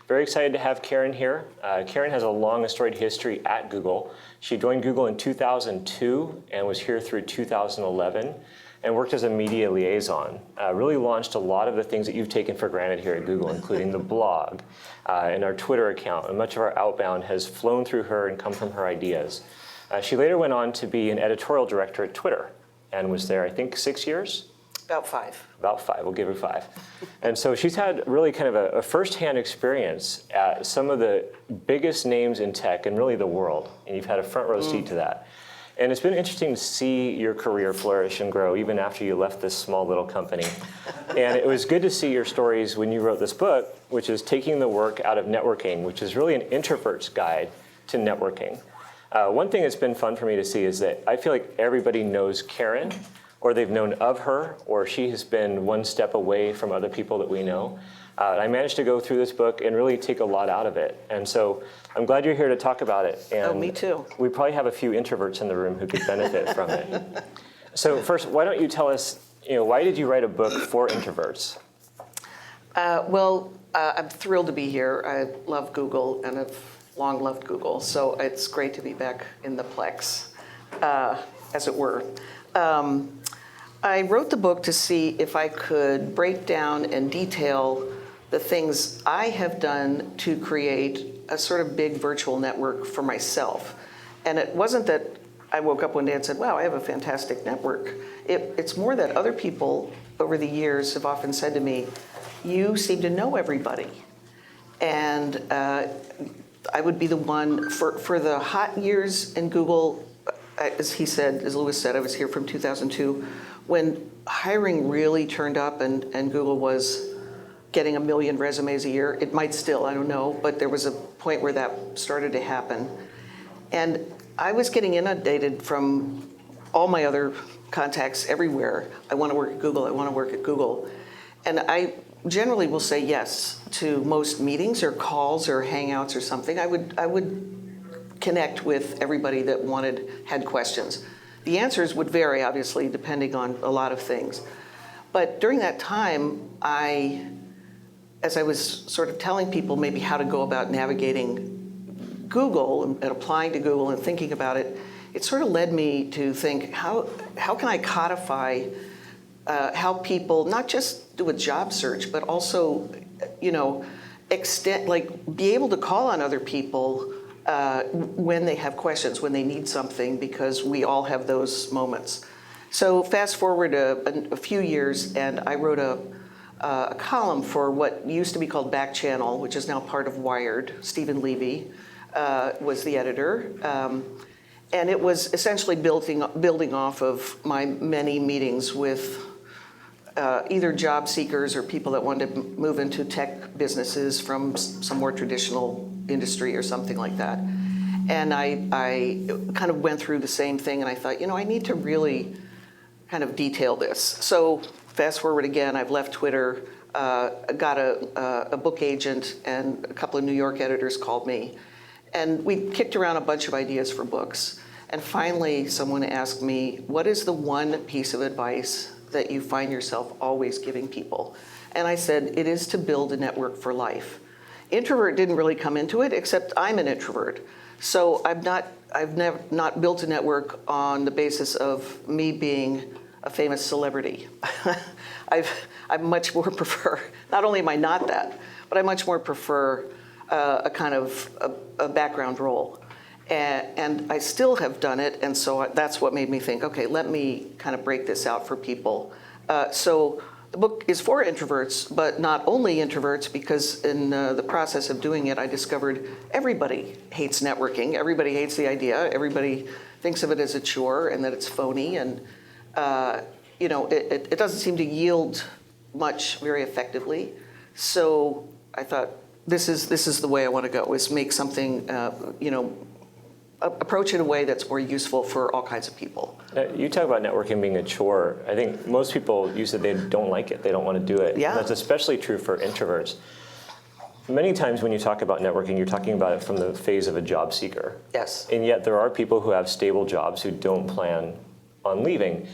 Very excited to have Karen here. Karen has a long and storied history at Google. She joined Google in 2002 and was here through 2011 and worked as a media liaison. Really launched a lot of the things that you've taken for granted here at Google, including the blog and our Twitter account. And much of our outbound has flown through her and come from her ideas. She later went on to be an editorial director at Twitter and was there, I think, 6 years? About 5. About 5, we'll give her 5. And so she's had really kind of a firsthand experience at some of the biggest names in tech and really the world. And you've had a front row seat to that. And it's been interesting to see your career flourish and grow even after you left this small little company. And it was good to see your stories when you wrote this book, which is Taking the Work Out of Networking, which is really an introvert's guide to networking. One thing that's been fun for me to see is that I feel like everybody knows Karen, or they've known of her, or she has been one step away from other people that we know. I managed to go through this book and really take a lot out of it. And so I'm glad you're here to talk about it. And me too. We probably have a few introverts in the room who could benefit from it. So first, why don't you tell us, why did you write a book for introverts? I'm thrilled to be here. I love Google and I've long loved Google. So it's great to be back in the Plex, as it were. I wrote the book to see if I could break down and detail the things I have done to create a sort of big virtual network for myself. And it wasn't that I woke up one day and said, wow, I have a fantastic network. It's more that other people over the years have often said to me, you seem to know everybody. And I would be the one, for the hot years in Google, as Lewis said, I was here from 2002, when hiring really turned up and Google was getting 1 million resumes a year. It might still, I don't know, but there was a point where that started to happen. And I was getting inundated from all my other contacts everywhere. I want to work at Google, I want to work at Google. And I generally will say yes to most meetings or calls or hangouts or something. I would connect with everybody that had questions. The answers would vary, obviously, depending on a lot of things. But during that time, as I was sort of telling people maybe how to go about navigating Google and applying to Google and thinking about it, it sort of led me to think, how can I codify how people not just do a job search, but also, be able to call on other people when they have questions, when they need something, because we all have those moments. So fast forward a few years, and I wrote a column for what used to be called Back Channel, which is now part of Wired. Stephen Levy was the editor. And it was essentially building off of my many meetings with either job seekers or people that wanted to move into tech businesses from some more traditional industry or something like that. And I kind of went through the same thing, and I thought, I need to really kind of detail this. So fast forward again, I've left Twitter, got a book agent, and a couple of New York editors called me. And we kicked around a bunch of ideas for books. And finally, someone asked me, what is the one piece of advice that you find yourself always giving people? And I said, it is to build a network for life. Introvert didn't really come into it, except I'm an introvert. So I've never not built a network on the basis of me being a famous celebrity. I much more prefer, not only am I not that, but I much more prefer a kind of a background role. And I still have done it, and so that's what made me think, okay, let me kind of break this out for people. So the book is for introverts, but not only introverts, because in the process of doing it, I discovered everybody hates networking. Everybody hates the idea. Everybody thinks of it as a chore and that it's phony. And, it doesn't seem to yield much very effectively. So I thought, this is the way I want to go, is make something, approach it in a way that's more useful for all kinds of people. You talk about networking being a chore. I think most people use it, they don't like it, they don't want to do it. Yeah. That's especially true for introverts. Many times when you talk about networking, you're talking about it from the phase of a job seeker. Yes. And yet there are people who have stable jobs who don't plan on leaving.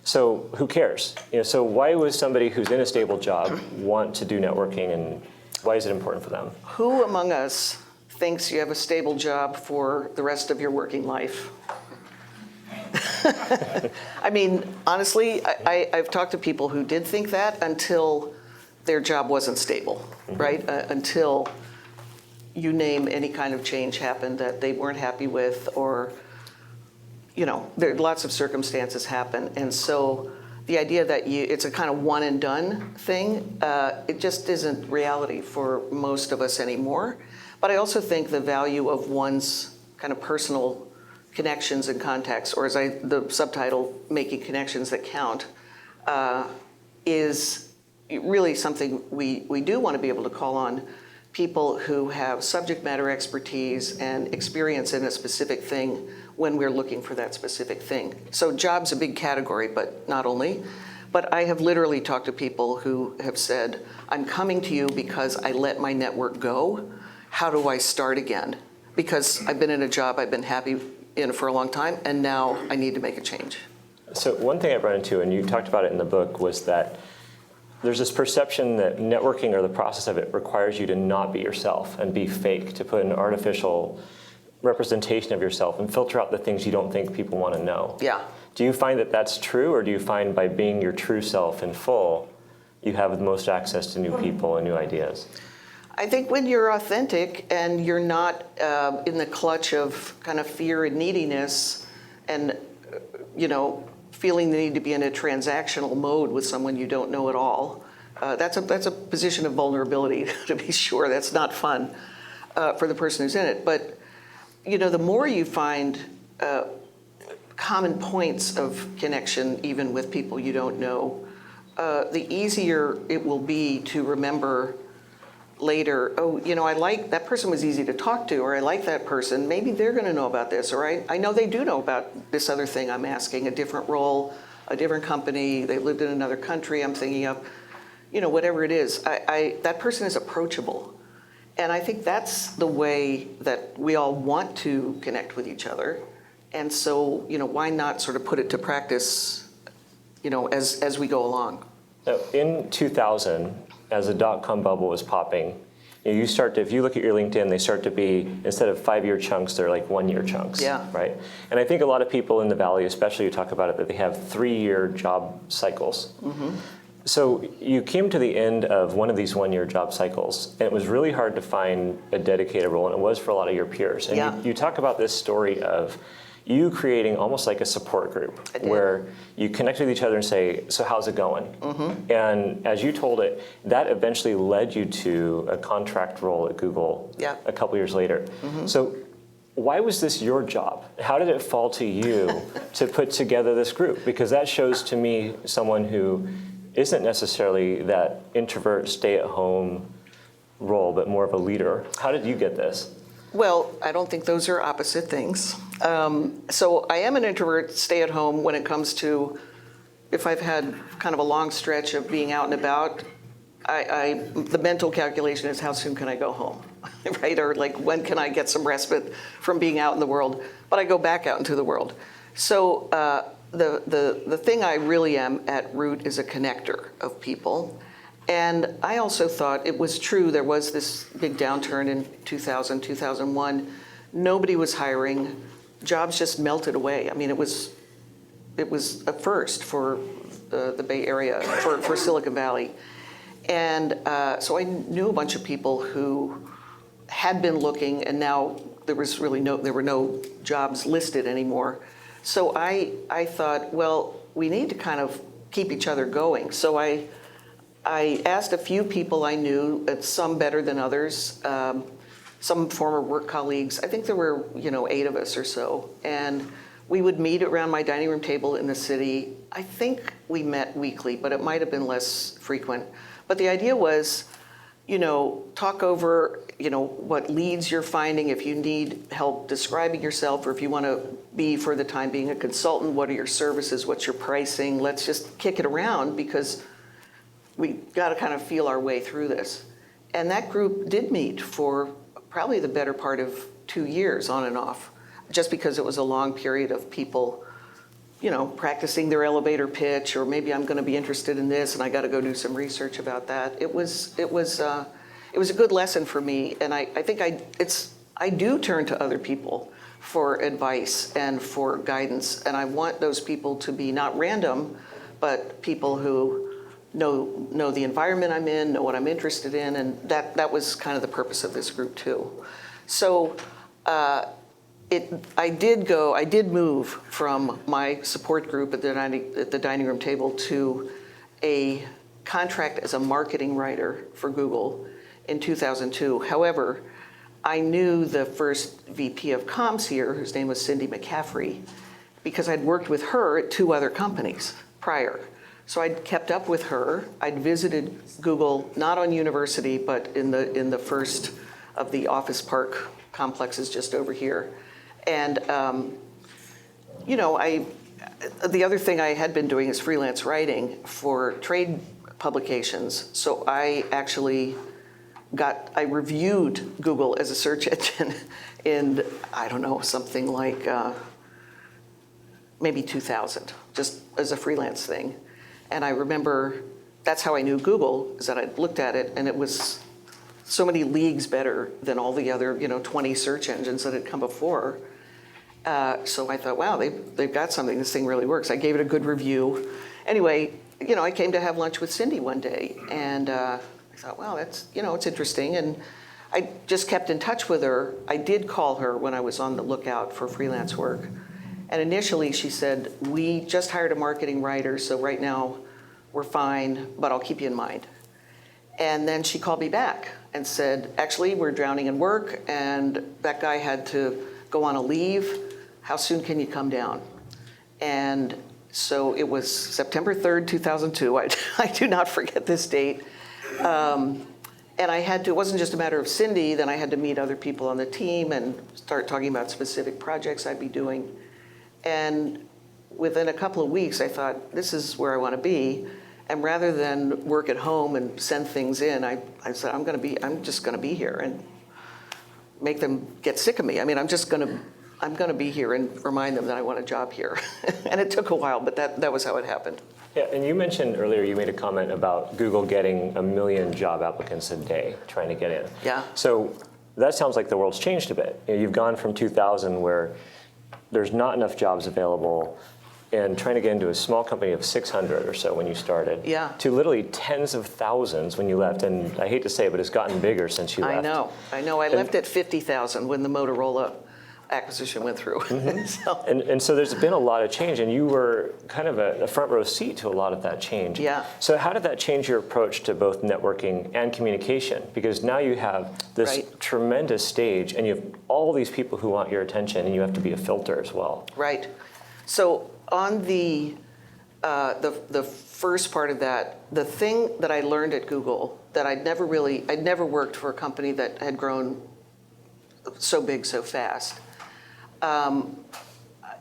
So who cares? So why would somebody who's in a stable job want to do networking, and why is it important for them? Who among us thinks you have a stable job for the rest of your working life? I mean, honestly, I've talked to people who did think that until their job wasn't stable, right? Until you name any kind of change happened that they weren't happy with, or, there lots of circumstances happen. And so the idea that it's a kind of one and done thing, it just isn't reality for most of us anymore. But I also think the value of one's kind of personal connections and contacts, or the subtitle, making connections that count, is really something we do want to be able to call on people who have subject matter expertise and experience in a specific thing when we're looking for that specific thing. So job's a big category, but not only. But I have literally talked to people who have said, I'm coming to you because I let my network go. How do I start again? Because I've been in a job I've been happy in for a long time, and now I need to make a change. So one thing I've run into, and you talked about it in the book, was that there's this perception that networking, or the process of it, requires you to not be yourself and be fake, to put an artificial representation of yourself and filter out the things you don't think people want to know. Yeah. Do you find that that's true, or do you find by being your true self in full, you have the most access to new people and new ideas? I think when you're authentic and you're not in the clutch of kind of fear and neediness and, feeling the need to be in a transactional mode with someone you don't know at all, that's a position of vulnerability, to be sure. That's not fun for the person who's in it. But, the more you find common points of connection, even with people you don't know, the easier it will be to remember later, I like that person, was easy to talk to, or I like that person, maybe they're going to know about this, or I know they do know about this other thing I'm asking, a different role, a different company, they lived in another country I'm thinking of, whatever it is. That person is approachable. And I think that's the way that we all want to connect with each other. And so, why not sort of put it to practice, as we go along? Now, in 2000, as the dot-com bubble was popping, you start to, if you look at your LinkedIn, they start to be, instead of 5-year chunks, they're like 1-year chunks. Yeah. Right? And I think a lot of people in the Valley, especially, you talk about it, that they have 3-year job cycles. Mm-hmm. So you came to the end of one of these 1-year job cycles, and it was really hard to find a dedicated role, and it was for a lot of your peers. And yeah. you talk about this story of you creating almost like a support group where you connect with each other and say, so how's it going? Mm-hmm. And as you told it, that eventually led you to a contract role at Google a couple years later. Mm-hmm. So why was this your job? How did it fall to you to put together this group? Because that shows to me someone who isn't necessarily that introvert, stay-at-home role, but more of a leader. How did you get this? Well, I don't think those are opposite things. So I am an introvert, stay at home when it comes to, if I've had kind of a long stretch of being out and about, the mental calculation is how soon can I go home, right? Or like when can I get some respite from being out in the world? But I go back out into the world. So the thing I really am at root is a connector of people. And I also thought it was true, there was this big downturn in 2000, 2001. Nobody was hiring. Jobs just melted away. I mean, it was a first for the Bay Area, for Silicon Valley. And so I knew a bunch of people who had been looking, and now there were no jobs listed anymore. So I thought, well, we need to kind of keep each other going. So I asked a few people I knew, some better than others, some former work colleagues. I think there were, 8 of us or so. And we would meet around my dining room table in the city. I think we met weekly, but it might have been less frequent. But the idea was, talk over, what leads you're finding, if you need help describing yourself, or if you want to be, for the time being, a consultant, what are your services, what's your pricing? Let's just kick it around, because we got to kind of feel our way through this. And that group did meet for probably the better part of 2 years on and off, just because it was a long period of people practicing their elevator pitch, or maybe I'm going to be interested in this and I got to go do some research about that. It was a good lesson for me, and I think I do turn to other people for advice and for guidance, and I want those people to be not random, but people who know the environment I'm in, know what I'm interested in, and that was kind of the purpose of this group too. So I did move from my support group at the dining room table to a contract as a marketing writer for Google in 2002. However, I knew the first VP of comms here, whose name was Cindy McCaffrey, because I'd worked with her at 2 other companies prior. So I'd kept up with her. I'd visited Google, not on University, but in the first of the Office Park complexes just over here. And, the other thing I had been doing is freelance writing for trade publications. So I actually I reviewed Google as a search engine in, I don't know, something like maybe 2000, just as a freelance thing. And I remember that's how I knew Google, is that I looked at it and it was so many leagues better than all the other 20 search engines that had come before. So I thought, wow, they've got something. This thing really works. I gave it a good review. Anyway, I came to have lunch with Cindy one day, and I thought, wow, that's, it's interesting. And I just kept in touch with her. I did call her when I was on the lookout for freelance work. And initially she said, we just hired a marketing writer, so right now we're fine, but I'll keep you in mind. And then she called me back and said, actually, we're drowning in work, and that guy had to go on a leave. How soon can you come down? And so it was September 3rd, 2002. I do not forget this date. And it wasn't just a matter of Cindy, then I had to meet other people on the team and start talking about specific projects I'd be doing. And within a couple of weeks, I thought, this is where I want to be. And rather than work at home and send things in, I said, I'm just going to be here and make them get sick of me. I mean, I'm going to be here and remind them that I want a job here. And it took a while, but that was how it happened. Yeah, and you mentioned earlier, you made a comment about Google getting 1 million job applicants a day trying to get in. Yeah. So that sounds like the world's changed a bit. You've gone from 2000, where there's not enough jobs available, and trying to get into a small company of 600 or so when you started, yeah, to literally tens of thousands when you left. And I hate to say it, but it's gotten bigger since you left. I know. I left at 50,000 when the Motorola acquisition went through. Mm-hmm. and so there's been a lot of change, and you were kind of a front row seat to a lot of that change. Yeah. So how did that change your approach to both networking and communication? Because now you have this tremendous stage, and you have all these people who want your attention, and you have to be a filter as well. Right. So on the first part of that, the thing that I learned at Google that I'd never worked for a company that had grown so big so fast.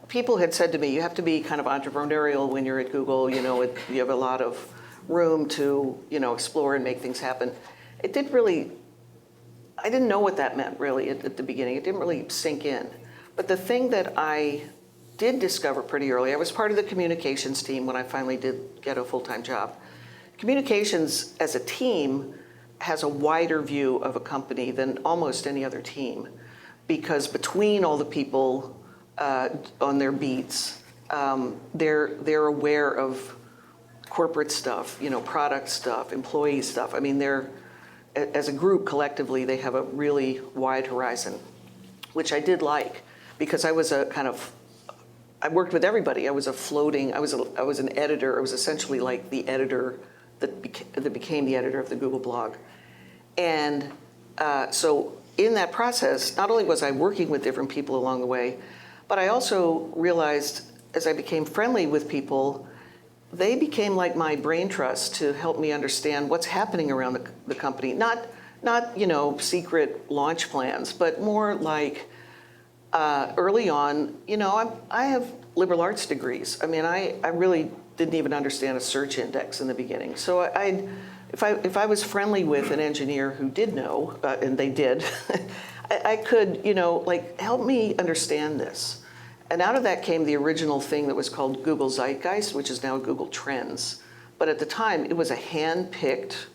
People had said to me, you have to be kind of entrepreneurial when you're at Google. You have a lot of room to explore and make things happen. I didn't know what that meant really at the beginning. It didn't really sink in. But the thing that I did discover pretty early, I was part of the communications team when I finally did get a full-time job. Communications as a team has a wider view of a company than almost any other team, because between all the people on their beats, they're aware of corporate stuff, product stuff, employee stuff. I mean, as a group collectively, they have a really wide horizon, which I did like, because I worked with everybody. I was an editor. I was essentially like the editor that became the editor of the Google blog. And so in that process, not only was I working with different people along the way, but I also realized as I became friendly with people, they became like my brain trust to help me understand what's happening around the company. Not secret launch plans, but more like early on, I have liberal arts degrees. I mean, I really didn't even understand a search index in the beginning. So if I was friendly with an engineer who did know, and they did, I could, help me understand this. And out of that came the original thing that was called Google Zeitgeist, which is now Google Trends. But at the time, it was a hand-picked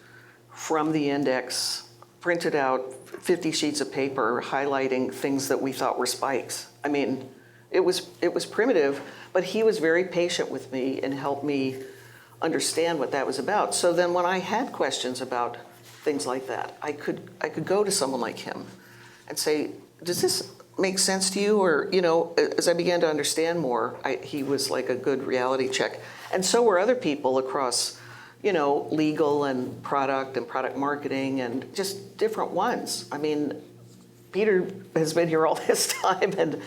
from the index, printed out 50 sheets of paper highlighting things that we thought were spikes. I mean, it was primitive, but he was very patient with me and helped me understand what that was about. So then when I had questions about things like that, I could go to someone like him and say, does this make sense to you? Or, as I began to understand more, he was like a good reality check. And so were other people across, legal and product marketing and just different ones. I mean, Peter has been here all this time, and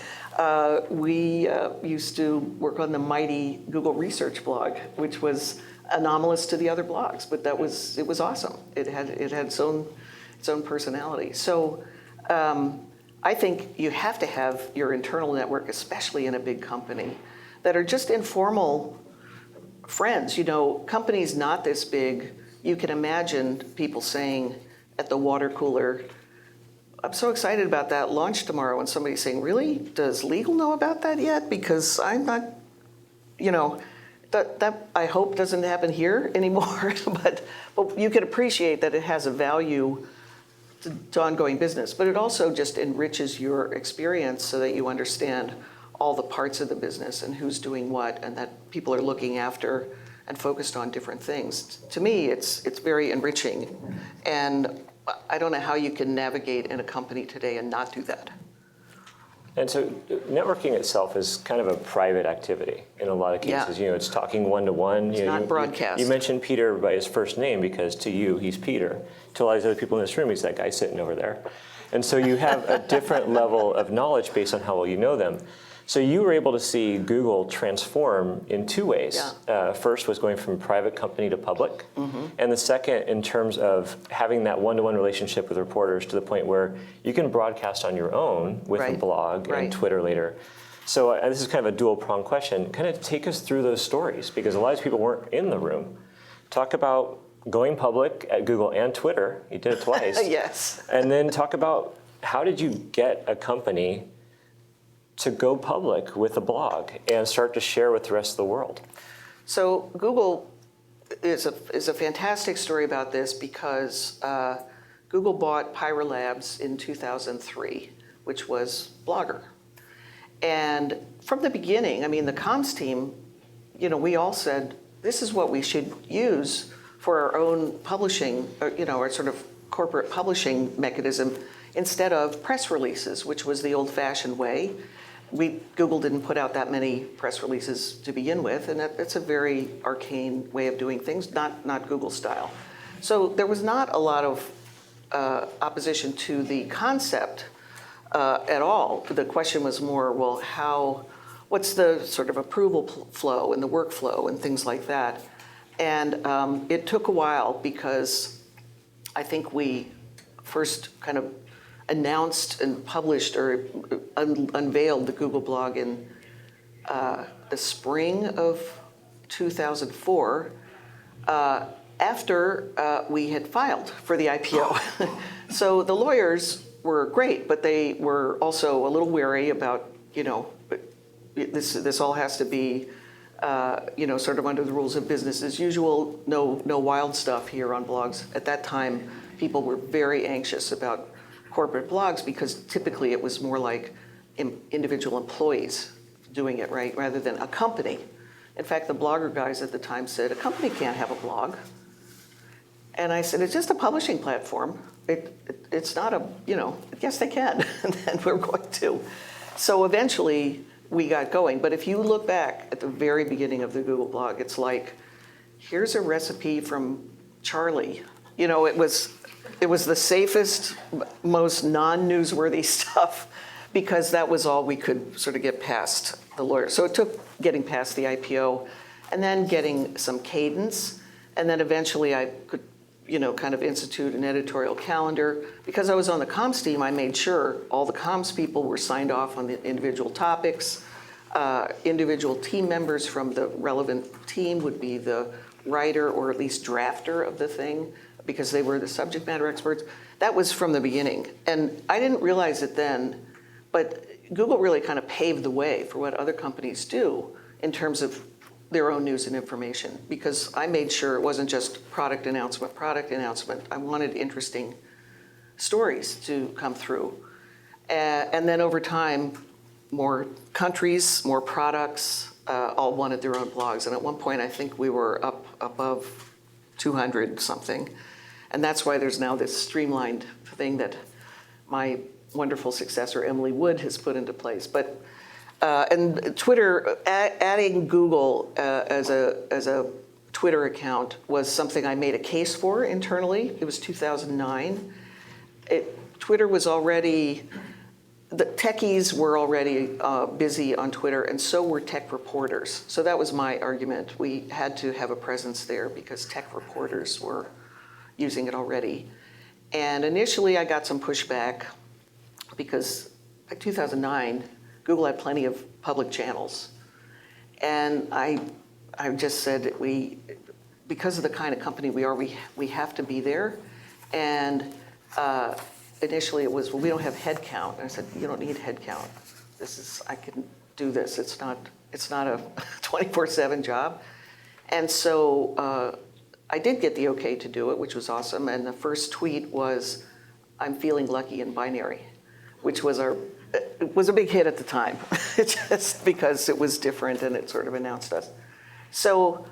we used to work on the mighty Google research blog, which was anomalous to the other blogs, but it was awesome. It had its own personality. So I think you have to have your internal network, especially in a big company, that are just informal friends. Companies not this big, you can imagine people saying at the water cooler, I'm so excited about that launch tomorrow, and somebody's saying, really? Does legal know about that yet? Because I'm not, that I hope doesn't happen here anymore, but you can appreciate that it has a value to ongoing business, but it also just enriches your experience so that you understand all the parts of the business and who's doing what, and that people are looking after and focused on different things. To me, it's very enriching, and I don't know how you can navigate in a company today and not do that. And so networking itself is kind of a private activity in a lot of cases. Yeah. It's talking one-to-one. It's not broadcast. You mentioned Peter by his first name because to you, he's Peter. To a lot of other people in this room, he's that guy sitting over there. And so you have a different level of knowledge based on how well you know them. So you were able to see Google transform in two ways. Yeah. First was going from private company to public. Mm-hmm. And the second in terms of having that one-to-one relationship with reporters to the point where you can broadcast on your own with a blog and Twitter later. So this is kind of a dual-pronged question. Kind of take us through those stories, because a lot of people weren't in the room. Talk about going public at Google and Twitter. You did it twice. Yes. And then talk about how did you get a company to go public with a blog and start to share with the rest of the world? So Google is a fantastic story about this, because Google bought Pyra Labs in 2003, which was Blogger. And from the beginning, the comms team, we all said, this is what we should use for our own publishing, our sort of corporate publishing mechanism, instead of press releases, which was the old-fashioned way. Google didn't put out that many press releases to begin with, and that's a very arcane way of doing things, not Google style. So there was not a lot of opposition to the concept at all. The question was more, well, what's the sort of approval flow and the workflow and things like that? And it took a while, because I think we first kind of announced and published or unveiled the Google blog in the spring of 2004, after we had filed for the IPO. So the lawyers were great, but they were also a little wary about, this all has to be, sort of under the rules of business as usual. No wild stuff here on blogs. At that time, people were very anxious about corporate blogs, because typically it was more like individual employees doing it, right, rather than a company. In fact, the blogger guys at the time said, a company can't have a blog. And I said, it's just a publishing platform. It's not a, yes, they can, and then we're going to. So eventually we got going. But if you look back at the very beginning of the Google blog, it's like, here's a recipe from Charlie. It was the safest, most non-newsworthy stuff, because that was all we could sort of get past the lawyer. So it took getting past the IPO, and then getting some cadence, and then eventually I could, kind of institute an editorial calendar. Because I was on the comms team, I made sure all the comms people were signed off on the individual topics. Individual team members from the relevant team would be the writer or at least drafter of the thing, because they were the subject matter experts. That was from the beginning. And I didn't realize it then, but Google really kind of paved the way for what other companies do in terms of their own news and information, because I made sure it wasn't just product announcement. I wanted interesting stories to come through. And then over time, more countries, more products, all wanted their own blogs. And at one point, I think we were up above 200 something. And that's why there's now this streamlined thing that my wonderful successor, Emily Wood, has put into place. But and Twitter, adding Google as a Twitter account was something I made a case for internally. It was 2009. Twitter was already, the techies were already busy on Twitter, and so were tech reporters. So that was my argument. We had to have a presence there because tech reporters were using it already. And initially I got some pushback because by 2009, Google had plenty of public channels. And I just said, because of the kind of company we are, we have to be there. And initially it was, well, we don't have headcount. And I said, you don't need headcount. I can do this. It's not a 24/7 job. And so I did get the okay to do it, which was awesome. And the first tweet was, I'm feeling lucky in binary, which was it was a big hit at the time, just because it was different and it sort of announced us. So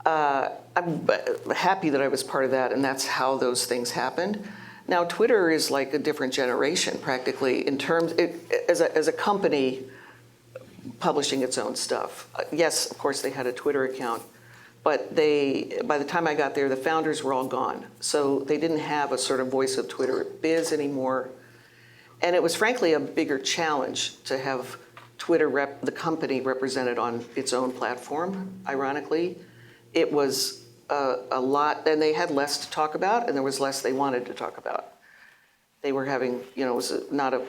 I'm happy that I was part of that, and that's how those things happened. Now, Twitter is like a different generation, practically, in terms, as a company publishing its own stuff. Yes, of course, they had a Twitter account, but by the time I got there, the founders were all gone. So they didn't have a sort of voice of Twitter biz anymore. And it was frankly a bigger challenge to have Twitter, the company, represented on its own platform, ironically. It was a lot, and they had less to talk about, and there was less they wanted to talk about. They were having, it was not a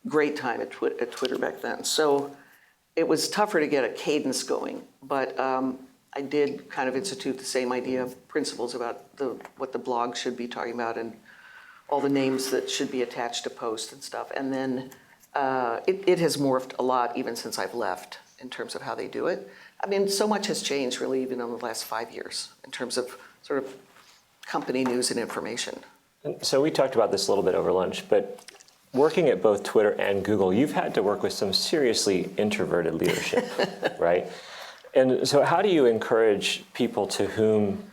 great time at Twitter back then. So it was tougher to get a cadence going, but I did kind of institute the same idea, principles about what the blog should be talking about and all the names that should be attached to posts and stuff. And then it has morphed a lot even since I've left in terms of how they do it. I mean, so much has changed really even in the last 5 years in terms of sort of company news and information. So we talked about this a little bit over lunch, but working at both Twitter and Google, you've had to work with some seriously introverted leadership, right? And so how do you encourage people to whom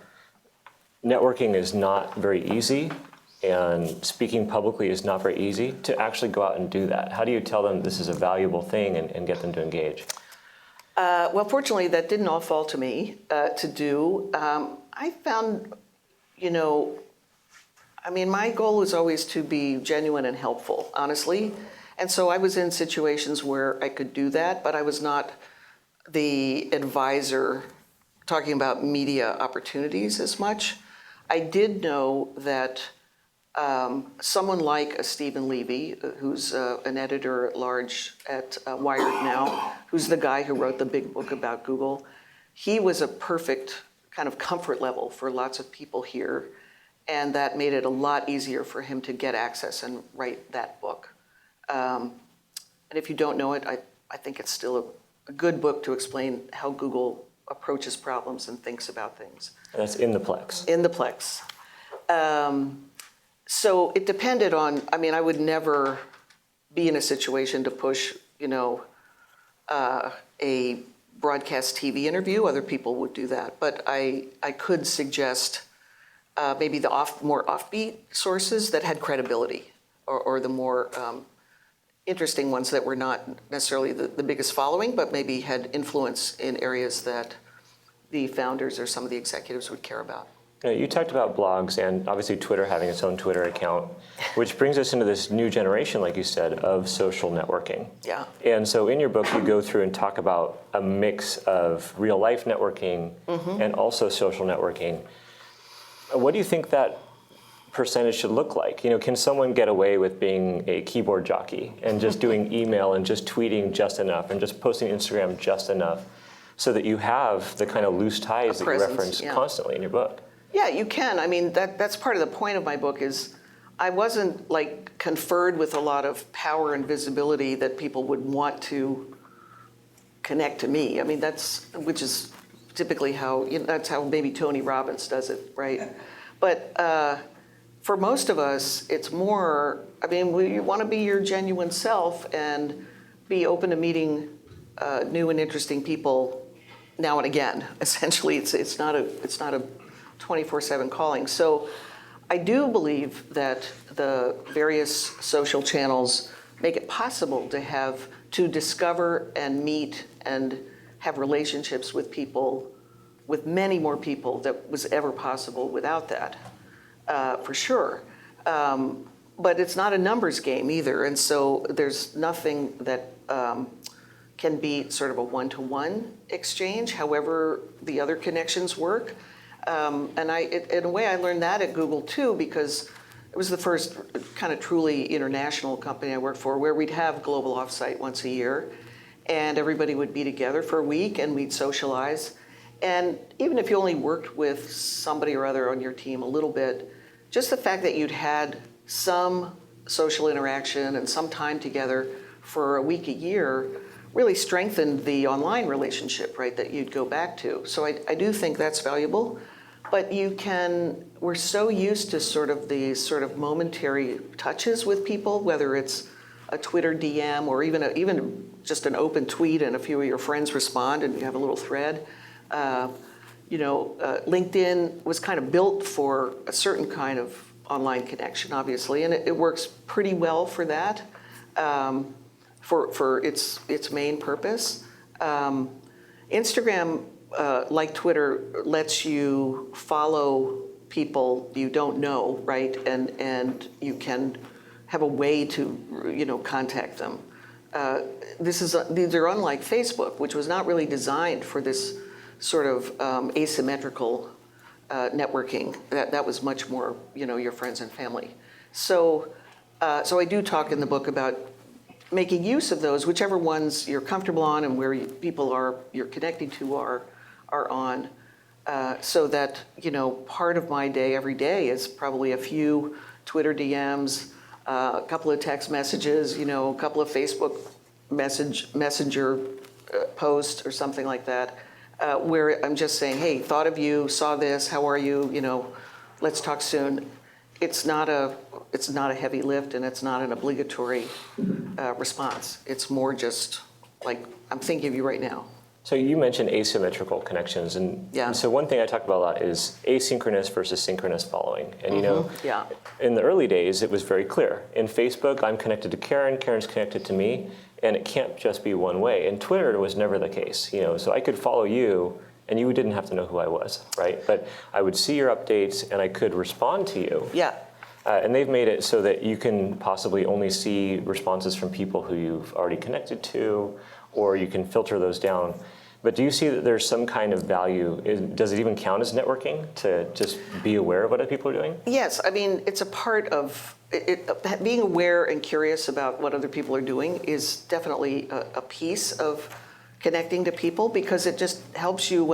networking is not very easy and speaking publicly is not very easy to actually go out and do that? How do you tell them this is a valuable thing and get them to engage? Well, fortunately, that didn't all fall to me to do. I found, my goal was always to be genuine and helpful, honestly. And so I was in situations where I could do that, but I was not the advisor talking about media opportunities as much. I did know that someone like a Stephen Levy, who's an editor at large at Wired now, who's the guy who wrote the big book about Google, he was a perfect kind of comfort level for lots of people here, and that made it a lot easier for him to get access and write that book. And if you don't know it, I think it's still a good book to explain how Google approaches problems and thinks about things. And that's in the Plex. In the Plex. So it depended on, I would never be in a situation to push, a broadcast TV interview. Other people would do that. But I could suggest maybe the more offbeat sources that had credibility, or the more interesting ones that were not necessarily the biggest following, but maybe had influence in areas that the founders or some of the executives would care about. You talked about blogs and obviously Twitter having its own Twitter account, which brings us into this new generation, like you said, of social networking. Yeah. And so in your book, you go through and talk about a mix of real life networking and also social networking. What do you think that percentage should look like? Can someone get away with being a keyboard jockey and just doing email and just tweeting just enough and just posting Instagram just enough so that you have the kind of loose ties that you reference constantly in your book? Yeah, you can. That's part of the point of my book is I wasn't like conferred with a lot of power and visibility that people would want to connect to me. I mean, which is typically how, that's how maybe Tony Robbins does it, right? But for most of us, it's more, I mean, we want to be your genuine self and be open to meeting new and interesting people now and again. Essentially, it's not a 24/7 calling. So I do believe that the various social channels make it possible to discover and meet and have relationships with people, with many more people that was ever possible without that, for sure. But it's not a numbers game either, and so there's nothing that can be sort of a one-to-one exchange, however the other connections work. And in a way, I learned that at Google too, because it was the first kind of truly international company I worked for where we'd have global offsite once a year, and everybody would be together for a week and we'd socialize. And even if you only worked with somebody or other on your team a little bit, just the fact that you'd had some social interaction and some time together for a week a year really strengthened the online relationship, right, that you'd go back to. So I do think that's valuable. But we're so used to sort of these sort of momentary touches with people, whether it's a Twitter DM or even just an open tweet and a few of your friends respond and you have a little thread. LinkedIn was kind of built for a certain kind of online connection, obviously, and it works pretty well for that, for its main purpose. Instagram, like Twitter, lets you follow people you don't know, right? And you can have a way to, contact them. These are unlike Facebook, which was not really designed for this sort of asymmetrical networking. That was much more, your friends and family. So I do talk in the book about making use of those, whichever ones you're comfortable on and where people you're connecting to are on, so that, part of my day every day is probably a few Twitter DMs, a couple of text messages, a couple of Facebook messenger posts or something like that, where I'm just saying, hey, thought of you, saw this, how are you, let's talk soon. It's not a heavy lift and it's not an obligatory response. It's more just like, I'm thinking of you right now. So you mentioned asymmetrical connections, and so one thing I talk about a lot is asynchronous versus synchronous following. And in the early days, it was very clear. In Facebook, I'm connected to Karen, Karen's connected to me, and it can't just be one way. In Twitter, it was never the case. So I could follow you, and you didn't have to know who I was, right? But I would see your updates, and I could respond to you. Yeah. And they've made it so that you can possibly only see responses from people who you've already connected to, or you can filter those down. But do you see that there's some kind of value? Does it even count as networking to just be aware of what other people are doing? Yes, I mean, it's a part of it. Being aware and curious about what other people are doing is definitely a piece of connecting to people, because it just helps you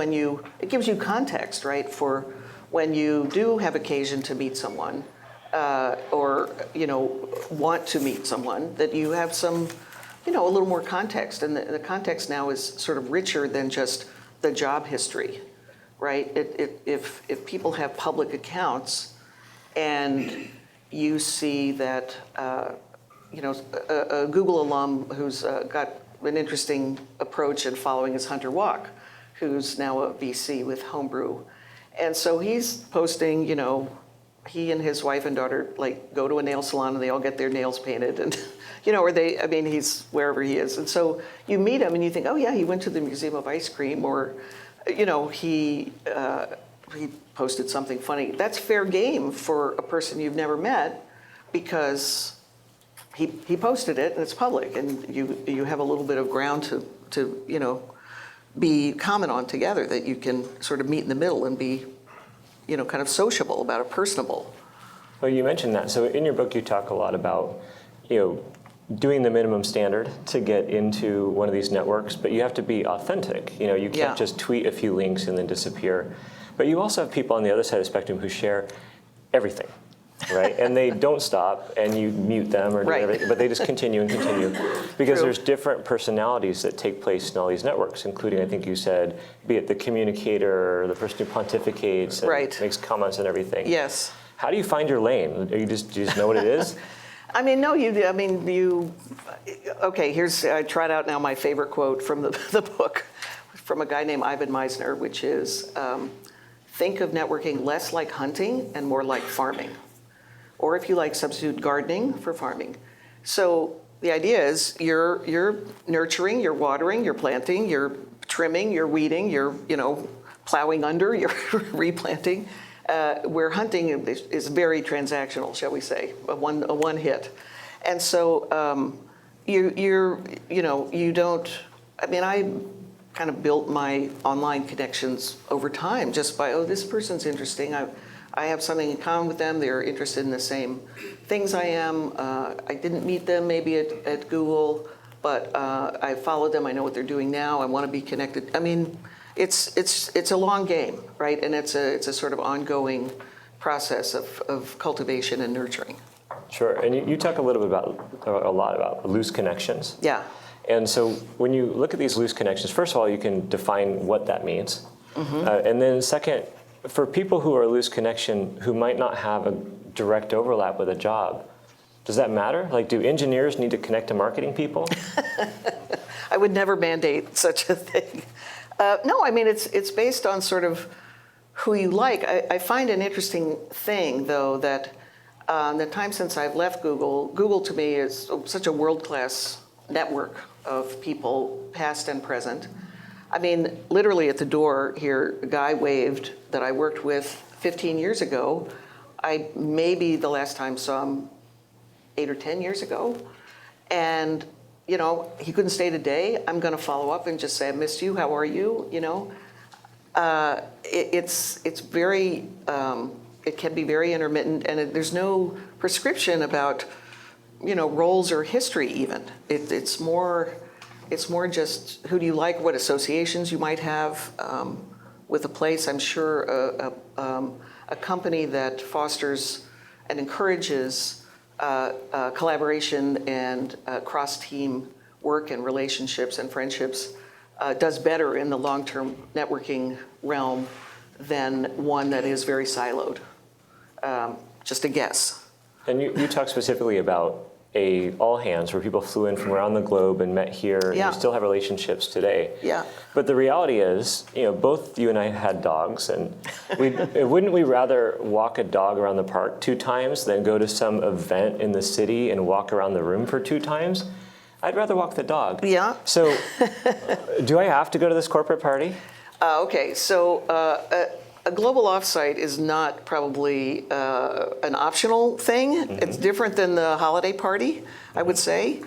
it gives you context, right, for when you do have occasion to meet someone, or want to meet someone, that you have some, a little more context. And the context now is sort of richer than just the job history, right? If people have public accounts and you see that, a Google alum who's got an interesting approach in following is Hunter Walk, who's now a VC with Homebrew. And so he's posting, he and his wife and daughter go to a nail salon and they all get their nails painted, and he's wherever he is. And so you meet him and you think, oh yeah, he went to the Museum of Ice Cream, or, he posted something funny. That's fair game for a person you've never met, because he posted it and it's public, and you have a little bit of ground to be common on together, that you can sort of meet in the middle and be kind of sociable about it, personable. Well, you mentioned that. So in your book, you talk a lot about, doing the minimum standard to get into one of these networks, but you have to be authentic. You can't just tweet a few links and then disappear. But you also have people on the other side of the spectrum who share everything. right? And they don't stop, and you mute them or do Right. everything, but they just continue and continue because True. there's different personalities that take place in all these networks, including, I think you said, be it the communicator, the person who pontificates and Right. makes comments and everything. Yes. How do you find your lane? Do you just know what it is? I mean, no, okay, I tried out now my favorite quote from the book from a guy named Ivan Meisner, which is, think of networking less like hunting and more like farming. Or if you like, substitute gardening for farming. So the idea is you're nurturing, you're watering, you're planting, you're trimming, you're weeding, you're plowing under, you're replanting. Where hunting is very transactional, shall we say, a one hit. And so you don't, I mean, I kind of built my online connections over time just by, this person's interesting. I have something in common with them. They're interested in the same things I am. I didn't meet them maybe at Google, but I followed them. I know what they're doing now. I want to be connected. I mean, it's a long game, right? And it's a sort of ongoing process of cultivation and nurturing. Sure, and you talk a lot about loose connections. Yeah. And so when you look at these loose connections, first of all, you can define what that means. Mm-hmm. And then second, for people who are loose connection who might not have a direct overlap with a job, does that matter? Like, do engineers need to connect to marketing people? I would never mandate such a thing. No, I mean, it's based on sort of who you like. I find an interesting thing, though, that the time since I've left Google to me is such a world-class network of people, past and present. I mean, literally at the door here, a guy waved that I worked with 15 years ago. Maybe the last time saw him 8 or 10 years ago. And, he couldn't stay today. I'm going to follow up and just say, I missed you. How are you? It's very, it can be very intermittent, and there's no prescription about, roles or history even. It's more just who do you like, what associations you might have with a place. I'm sure a company that fosters and encourages collaboration and cross-team work and relationships and friendships does better in the long-term networking realm than one that is very siloed. Just a guess. And you talk specifically about all hands where people flew in from around the globe and met here, and Yeah. you still have relationships today. Yeah. But the reality is, both you and I had dogs, and wouldn't we rather walk a dog around the park 2 times than go to some event in the city and walk around the room for 2 times? I'd rather walk the dog. Yeah. So do I have to go to this corporate party? Okay, so a global offsite is not probably an optional thing. Mm-hmm. It's different than the holiday party, I would say.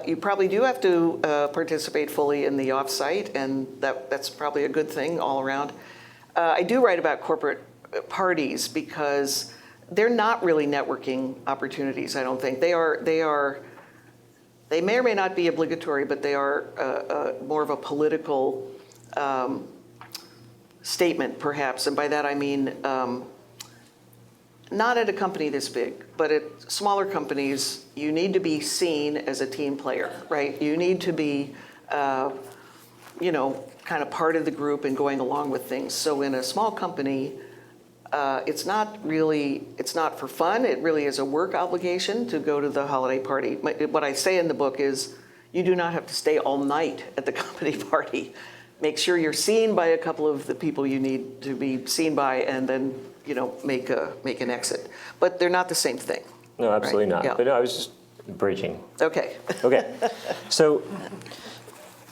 You probably do have to participate fully in the offsite, and that's probably a good thing all around. I do write about corporate parties because they're not really networking opportunities, I don't think. They may or may not be obligatory, but they are more of a political statement, perhaps. And by that I mean not at a company this big, but at smaller companies, you need to be seen as a team player, right? You need to be, kind of part of the group and going along with things. So in a small company, it's not for fun. It really is a work obligation to go to the holiday party. What I say in the book is you do not have to stay all night at the company party. Make sure you're seen by a couple of the people you need to be seen by, and then make an exit. But they're not the same thing. No, absolutely right? not. Yeah. But no, I was just bridging. Okay. Okay. So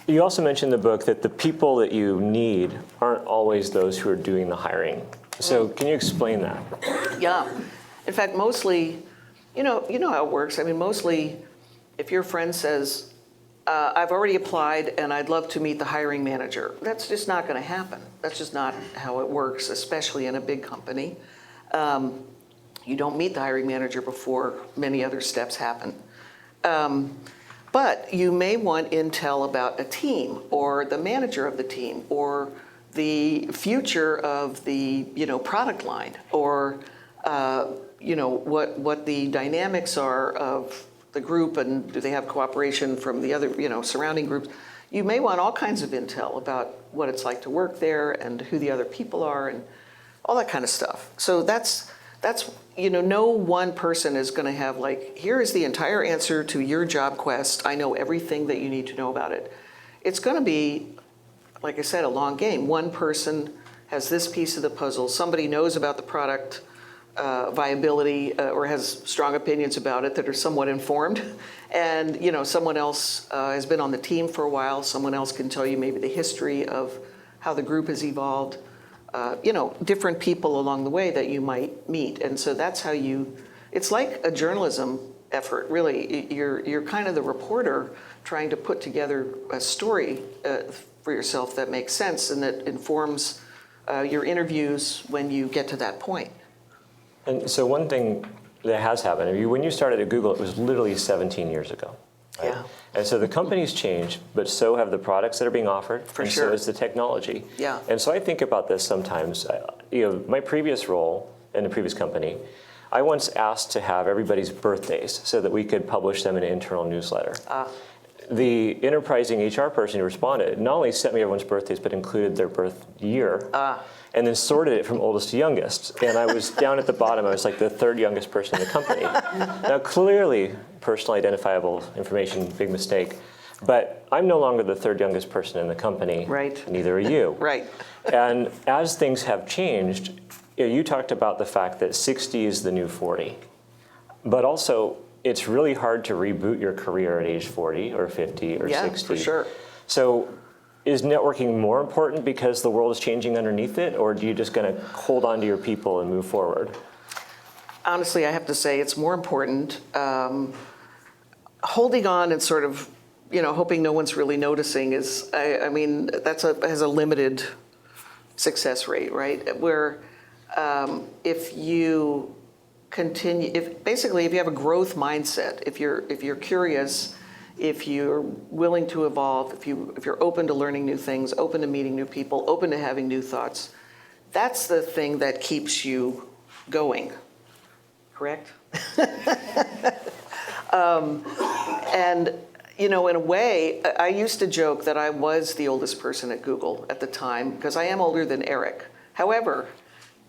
you also mentioned in the book that the people that you need aren't always those who are doing the hiring. So can you explain that? Yeah. In fact, mostly, you know how it works. I mean, mostly, if your friend says, I've already applied and I'd love to meet the hiring manager, that's just not going to happen. That's just not how it works, especially in a big company. You don't meet the hiring manager before many other steps happen. But you may want intel about a team or the manager of the team or the future of the product line or what the dynamics are of the group, and do they have cooperation from the other, surrounding groups. You may want all kinds of intel about what it's like to work there and who the other people are and all that kind of stuff. So that's no one person is going to have here is the entire answer to your job quest. I know everything that you need to know about it. It's going to be, like I said, a long game. One person has this piece of the puzzle. Somebody knows about the product viability or has strong opinions about it that are somewhat informed. And, someone else has been on the team for a while. Someone else can tell you maybe the history of how the group has evolved. Different people along the way that you might meet. And so that's how it's like a journalism effort, really. You're kind of the reporter trying to put together a story for yourself that makes sense and that informs your interviews when you get to that point. And so one thing that has happened, when you started at Google, it was literally 17 years ago. Right? Yeah. And so the company's changed, but so have the products that are being offered, For and sure. so is the technology. Yeah. And so I think about this sometimes. My previous role in the previous company, I once asked to have everybody's birthdays so that we could publish them in an internal newsletter. The enterprising HR person who responded not only sent me everyone's birthdays, but included their birth year. And then sorted it from oldest to youngest. And I was down at the bottom. I was like the third youngest person in the company. Now, clearly, personal identifiable information, big mistake. But I'm no longer the third youngest person in the company. Right. Neither are you. Right. And as things have changed, you talked about the fact that 60 is the new 40. But also, it's really hard to reboot your career at age 40 or 50 or 60. Yeah, for sure. So is networking more important because the world is changing underneath it, or are you just going to hold on to your people and move forward? Honestly, I have to say it's more important. Holding on and sort of, hoping no one's really noticing has a limited success rate, right? Where if you continue, if you have a growth mindset, if you're curious, if you're willing to evolve, if you're open to learning new things, open to meeting new people, open to having new thoughts, that's the thing that keeps you going. Correct? And in a way, I used to joke that I was the oldest person at Google at the time because I am older than Eric. However,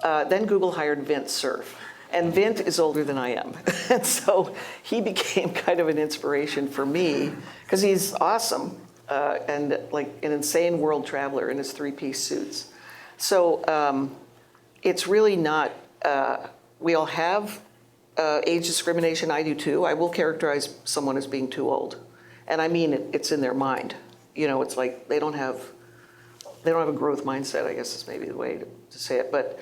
then Google hired Vint Cerf. And Vint is older than I am. And so he became kind of an inspiration for me because he's awesome and like an insane world traveler in his three-piece suits. So it's really not, we all have age discrimination. I do too. I will characterize someone as being too old. And I mean, it's in their mind. It's like they don't have a growth mindset, I guess is maybe the way to say it. But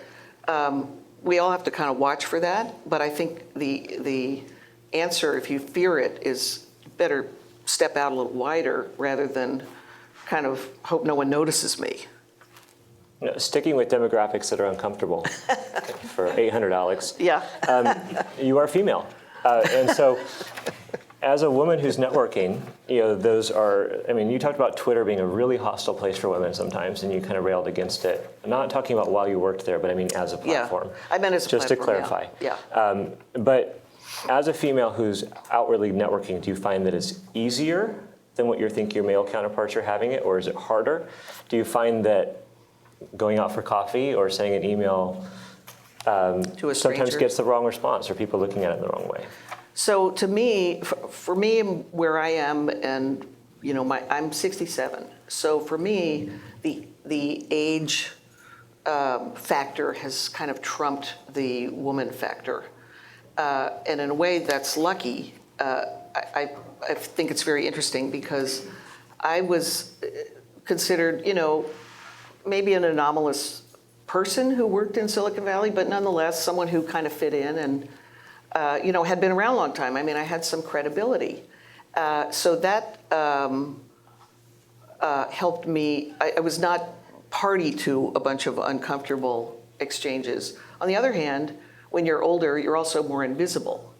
we all have to kind of watch for that, but I think the answer, if you fear it, is better step out a little wider rather than kind of hope no one notices me. Sticking with demographics that are uncomfortable for 800, Alex. Yeah. You are female. And so as a woman who's networking, those are, you talked about Twitter being a really hostile place for women sometimes, and you kind of railed against it. I'm not talking about while you worked there, but as a platform. Yeah, I meant as a just platform, to clarify. Yeah. But as a female who's outwardly networking, do you find that it's easier than what you think your male counterparts are having it, or is it harder? Do you find that going out for coffee or sending an email to a sometimes gets the wrong response, or people looking at it in the wrong way? So to me, for me, where I am, and I'm 67. So for me, the age factor has kind of trumped the woman factor, and in a way that's lucky. I think it's very interesting because I was considered, maybe an anomalous person who worked in Silicon Valley, but nonetheless someone who kind of fit in and had been around a long time. I had some credibility. So that helped me. I was not party to a bunch of uncomfortable exchanges. On the other hand, when you're older, you're also more invisible.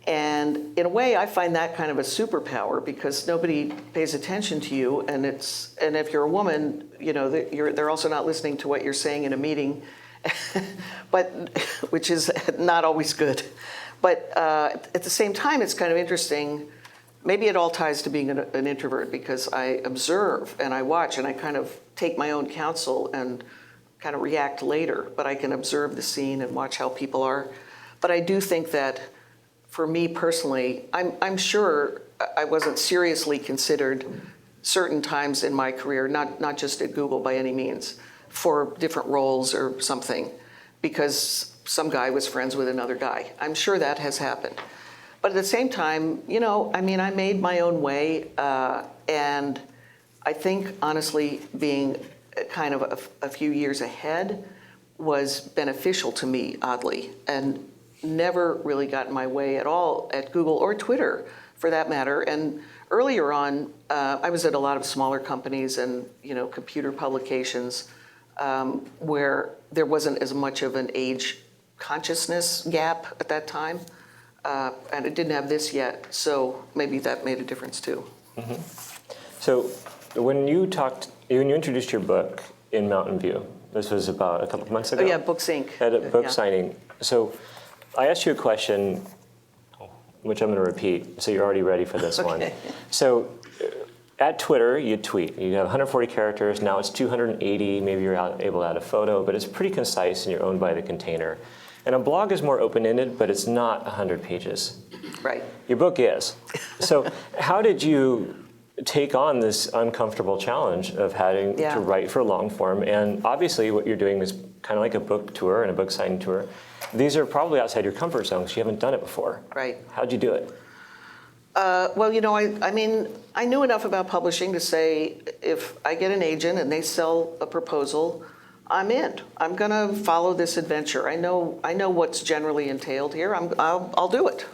And in a way, I find that kind of a superpower because nobody pays attention to you. And if you're a woman, they're also not listening to what you're saying in a meeting. but which is not always good. But at the same time, it's kind of interesting. Maybe it all ties to being an introvert because I observe and I watch and I kind of take my own counsel and kind of react later. But I can observe the scene and watch how people are. But I do think that for me personally, I'm sure I wasn't seriously considered certain times in my career, not just at Google by any means, for different roles or something, because some guy was friends with another guy. I'm sure that has happened. But at the same time, I made my own way, and I think, honestly, being kind of a few years ahead was beneficial to me, oddly, and never really got in my way at all at Google or Twitter, for that matter. And earlier on, I was at a lot of smaller companies and computer publications where there wasn't as much of an age consciousness gap at that time, and it didn't have this yet. So maybe that made a difference too. Mm-hmm. So when you introduced your book in Mountain View, this was about a couple of months ago. Oh yeah, Books Inc. At a book signing. So I asked you a question, which I'm going to repeat, so you're already ready for this one. So at Twitter, you tweet. You have 140 characters. Now it's 280. Maybe you're able to add a photo, but it's pretty concise and you're owned by the container. And a blog is more open-ended, but it's not 100 pages. Right. Your book is. So how did you take on this uncomfortable challenge of having to write for long form? And obviously what you're doing is kind of like a book tour and a book signing tour. These are probably outside your comfort zone because you haven't done it before. Right. How'd you do it? Well, I knew enough about publishing to say if I get an agent and they sell a proposal, I'm in. I'm going to follow this adventure. I know what's generally entailed here. I'll do it.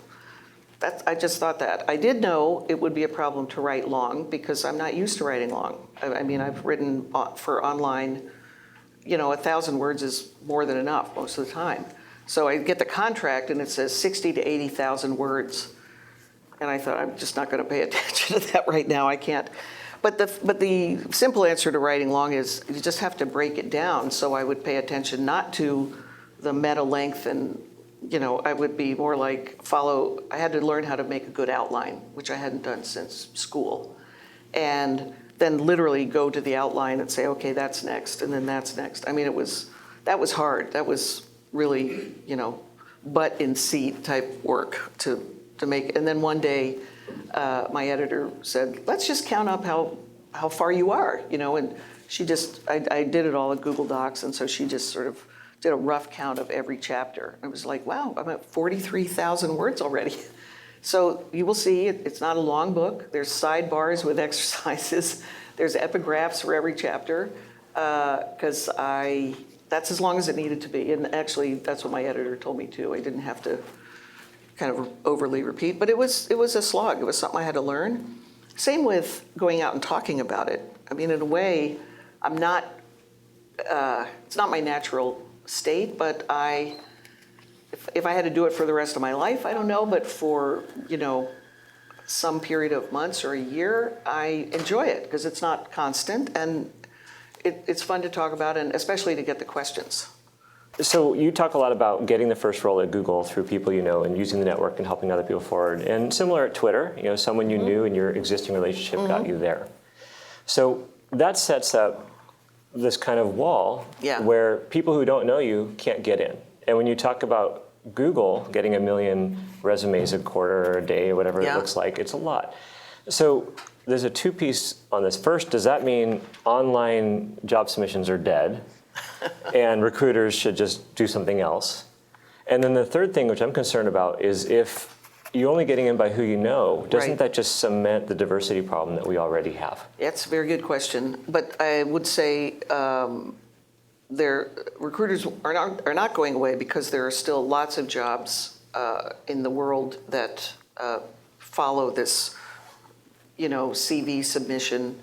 I just thought that. I did know it would be a problem to write long because I'm not used to writing long. I've written for online, 1,000 words is more than enough most of the time. So I get the contract and it says 60 to 80,000 words. And I thought, I'm just not going to pay attention to that right now. I can't. But the simple answer to writing long is you just have to break it down. So I would pay attention not to the meta length and, I would be more like I had to learn how to make a good outline, which I hadn't done since school. And then literally go to the outline and say, okay, that's next, and then that's next. That was hard. That was really, butt in seat type work to make. And then one day, my editor said, let's just count up how far you are, and she just, I did it all in Google Docs, and so she just sort of did a rough count of every chapter. I was like, wow, I'm at 43,000 words already. So you will see, it's not a long book. There's sidebars with exercises. There's epigraphs for every chapter, because that's as long as it needed to be. And actually, that's what my editor told me too. I didn't have to kind of overly repeat, but it was a slog. It was something I had to learn. Same with going out and talking about it. In a way, I'm not, it's not my natural state, but if I had to do it for the rest of my life, I don't know, but for, some period of months or a year, I enjoy it because it's not constant and it's fun to talk about and especially to get the questions. So you talk a lot about getting the first role at Google through people you know and using the network and helping other people forward. And similar at Twitter, someone you knew and your existing relationship got you there. So that sets up this kind of wall where people who don't know you can't get in. And when you talk about Google getting 1 million resumes a quarter or a day or whatever it looks like, it's a lot. So there's a two-piece on this. First, does that mean online job submissions are dead and recruiters should just do something else? And then the third thing, which I'm concerned about, is if you're only getting in by who you know, doesn't that just cement the diversity problem that we already have? That's a very good question. But I would say recruiters are not going away because there are still lots of jobs in the world that follow this, CV submission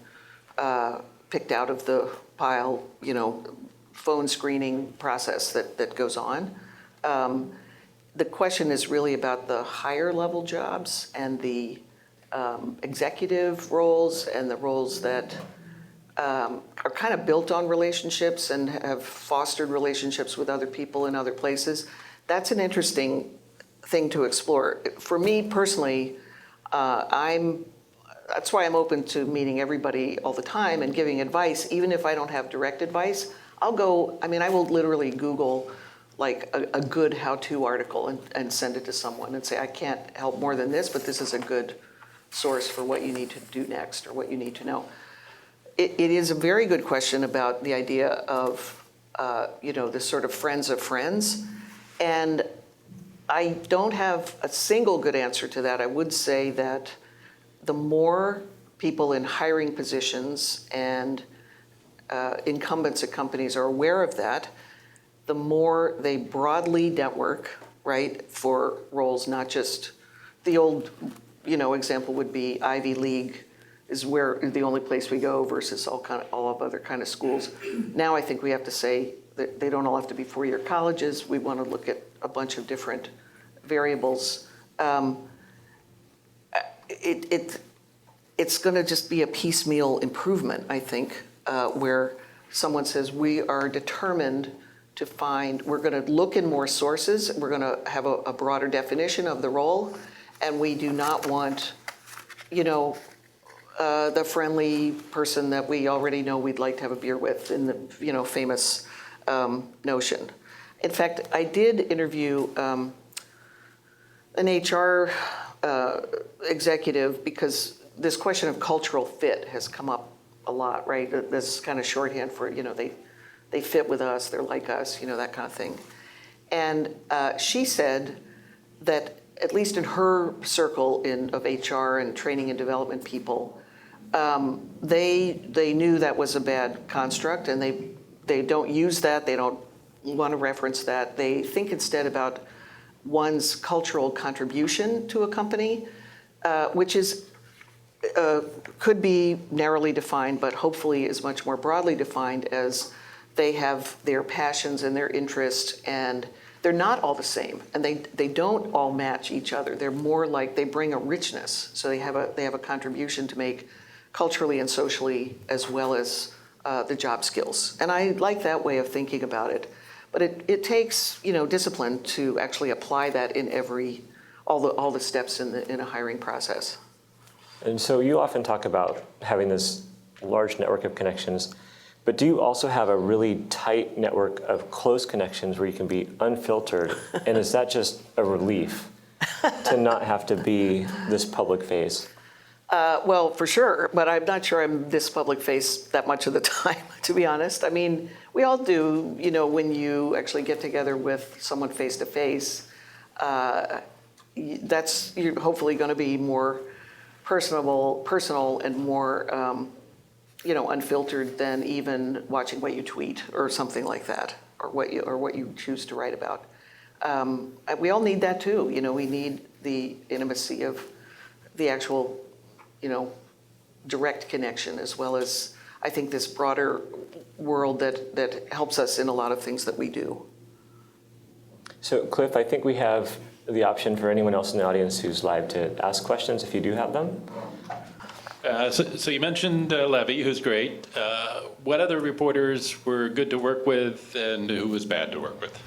picked out of the pile, phone screening process that goes on. The question is really about the higher level jobs and the executive roles and the roles that are kind of built on relationships and have fostered relationships with other people in other places. That's an interesting thing to explore. For me personally, that's why I'm open to meeting everybody all the time and giving advice, even if I don't have direct advice. I will literally Google like a good how-to article and send it to someone and say, I can't help more than this, but this is a good source for what you need to do next or what you need to know. It is a very good question about the idea of, this sort of friends of friends. And I don't have a single good answer to that. I would say that the more people in hiring positions and incumbents at companies are aware of that, the more they broadly network, right, for roles, not just the old, example would be Ivy League is where the only place we go versus all of other kind of schools. Now I think we have to say that they don't all have to be four-year colleges. We want to look at a bunch of different variables. It's going to just be a piecemeal improvement, I think, where someone says we are determined to we're going to look in more sources, we're going to have a broader definition of the role, and we do not want, the friendly person that we already know we'd like to have a beer with in the, famous notion. In fact, I did interview an HR executive because this question of cultural fit has come up a lot, right? This kind of shorthand for, they fit with us, they're like us, that kind of thing. And she said that at least in her circle of HR and training and development people, they knew that was a bad construct, and they don't use that. They don't want to reference that. They think instead about one's cultural contribution to a company, which is could be narrowly defined, but hopefully is much more broadly defined as they have their passions and their interests, and they're not all the same, and they don't all match each other. They're more like they bring a richness, so they have a contribution to make culturally and socially, as well as the job skills. And I like that way of thinking about it. But it takes discipline to actually apply that in all the steps in a hiring process. And so you often talk about having this large network of connections, but do you also have a really tight network of close connections where you can be unfiltered? And is that just a relief to not have to be this public face? Well, for sure, but I'm not sure I'm this public face that much of the time, to be honest. I mean, we all do, when you actually get together with someone face to face, you're hopefully going to be more personal and more, unfiltered than even watching what you tweet or something like that, or what you choose to write about. We all need that too. We need the intimacy of the actual, direct connection, as well as I think this broader world that helps us in a lot of things that we do. So Cliff, I think we have the option for anyone else in the audience who's live to ask questions if you do have them. So you mentioned Levy, who's great. What other reporters were good to work with, and who was bad to work with?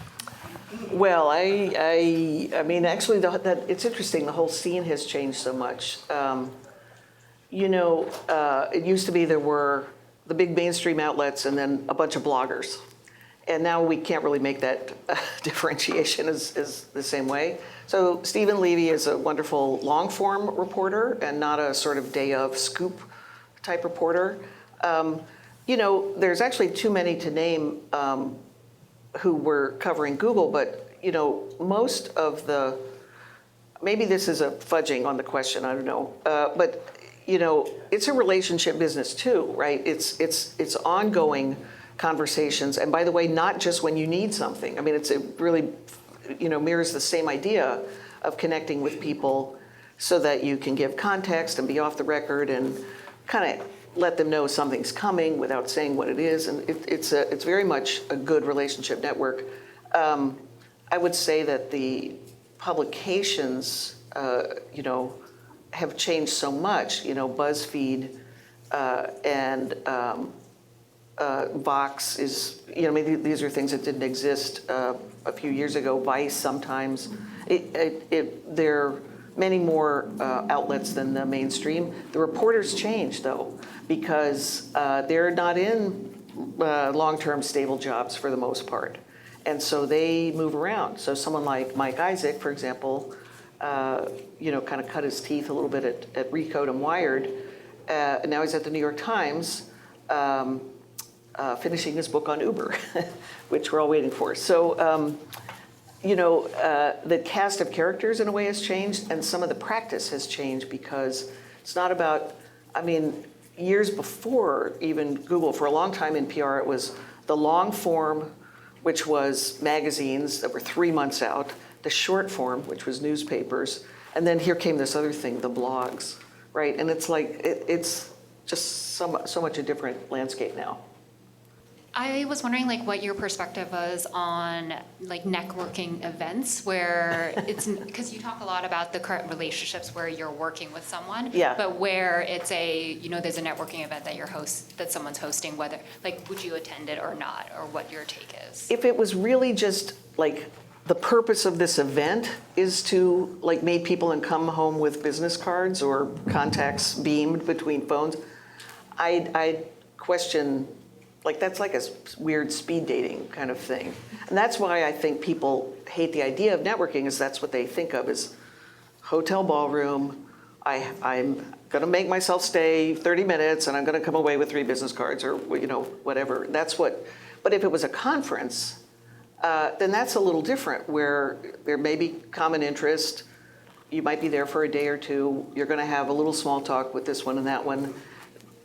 Well, I mean, actually, it's interesting. The whole scene has changed so much. It used to be there were the big mainstream outlets and then a bunch of bloggers. And now we can't really make that differentiation as the same way. So Stephen Levy is a wonderful long-form reporter and not a sort of day-of scoop type reporter. There's actually too many to name who were covering Google, but most of maybe this is a fudging on the question, I don't know, but it's a relationship business too, right? It's ongoing conversations, and by the way, not just when you need something. I mean, it really mirrors the same idea of connecting with people so that you can give context and be off the record and kind of let them know something's coming without saying what it is. And it's very much a good relationship network. I would say that the publications, have changed so much. BuzzFeed and Vox is, maybe these are things that didn't exist a few years ago. Vice sometimes. There are many more outlets than the mainstream. The reporters change, though, because they're not in long-term stable jobs for the most part. And so they move around. So someone like Mike Isaac, for example, kind of cut his teeth a little bit at Recode and Wired. And now he's at the New York Times, finishing his book on Uber, which we're all waiting for. So, the cast of characters in a way has changed, and some of the practice has changed because it's not about, years before even Google, for a long time in PR, it was the long form, which was magazines that were 3 months out, the short form, which was newspapers, and then here came this other thing, the blogs, right? And it's like, it's just so much a different landscape now. I was wondering what your perspective was on networking events where it's, because you talk a lot about the current relationships where you're working with someone, Yeah. but where it's there's a networking event that someone's hosting, whether would you attend it or not, or what your take is? If it was really just the purpose of this event is to meet people and come home with business cards or contacts beamed between phones, I'd question, that's like a weird speed dating kind of thing. And that's why I think people hate the idea of networking, is that's what they think of as hotel ballroom. I'm going to make myself stay 30 minutes and I'm going to come away with 3 business cards or, whatever. But if it was a conference, then that's a little different, where there may be common interest. You might be there for a day or two. You're going to have a little small talk with this one and that one.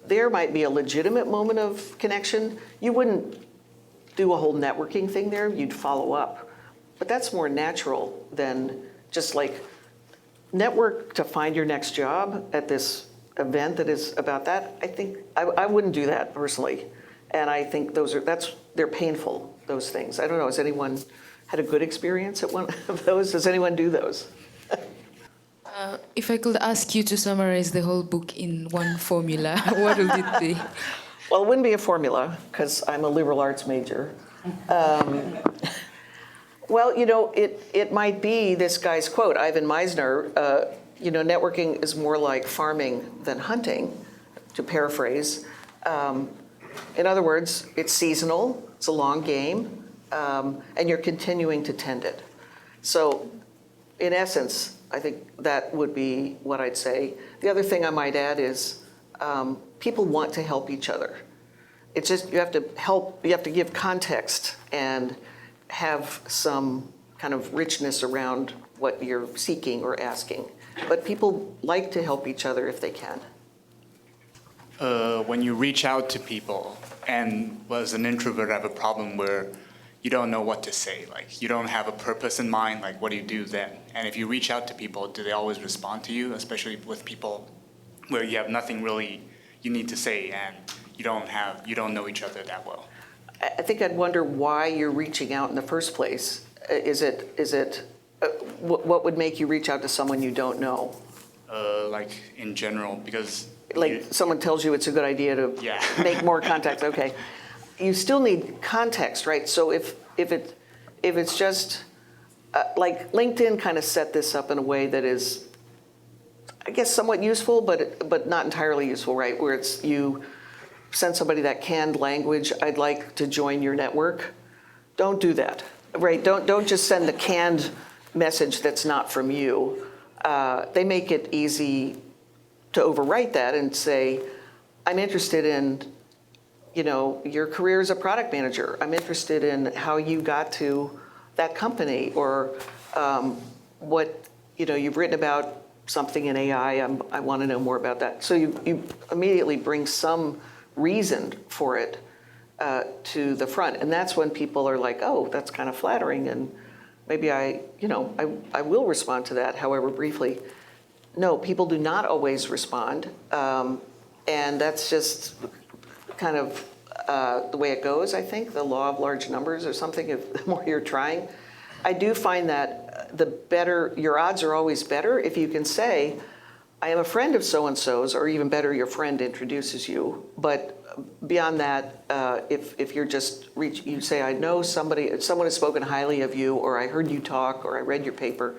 There might be a legitimate moment of connection. You wouldn't do a whole networking thing there. You'd follow up. But that's more natural than just network to find your next job at this event that is about that. I think I wouldn't do that personally. And I think they're painful, those things. I don't know, has anyone had a good experience at one of those? Does anyone do those? If I could ask you to summarize the whole book in one formula, what would it be? Well, it wouldn't be a formula, because I'm a liberal arts major. Well, it might be this guy's quote, Ivan Meisner, networking is more like farming than hunting, to paraphrase. In other words, it's seasonal, it's a long game, and you're continuing to tend it. So, in essence, I think that would be what I'd say. The other thing I might add is people want to help each other. It's just you have to give context and have some kind of richness around what you're seeking or asking. But people like to help each other if they can. When you reach out to people, and as an introvert, I have a problem where you don't know what to say. You don't have a purpose in mind. What do you do then? And if you reach out to people, do they always respond to you? Especially with people where you have nothing really you need to say, and you don't know each other that well. I think I'd wonder why you're reaching out in the first place. Is it what would make you reach out to someone you don't know? In general, because someone tells you it's a good idea to make more contacts. Okay. You still need context, right? So if it's just LinkedIn kind of set this up in a way that is, I guess, somewhat useful, but not entirely useful, right? Where it's you send somebody that canned language, I'd like to join your network. Don't do that, right? Don't just send the canned message that's not from you. They make it easy to overwrite that and say, I'm interested in your career as a product manager. I'm interested in how you got to that company, or what you've written about something in AI. I want to know more about that. So you immediately bring some reason for it to the front, and that's when people are like, oh, that's kind of flattering, and maybe I will respond to that, however briefly. No, people do not always respond, and that's just kind of the way it goes, I think, the law of large numbers or something. If the more you're trying, I do find that the better, your odds are always better if you can say, I am a friend of so-and-so's, or even better, your friend introduces you, but beyond that, if you're just you say, I know someone has spoken highly of you, or I heard you talk, or I read your paper,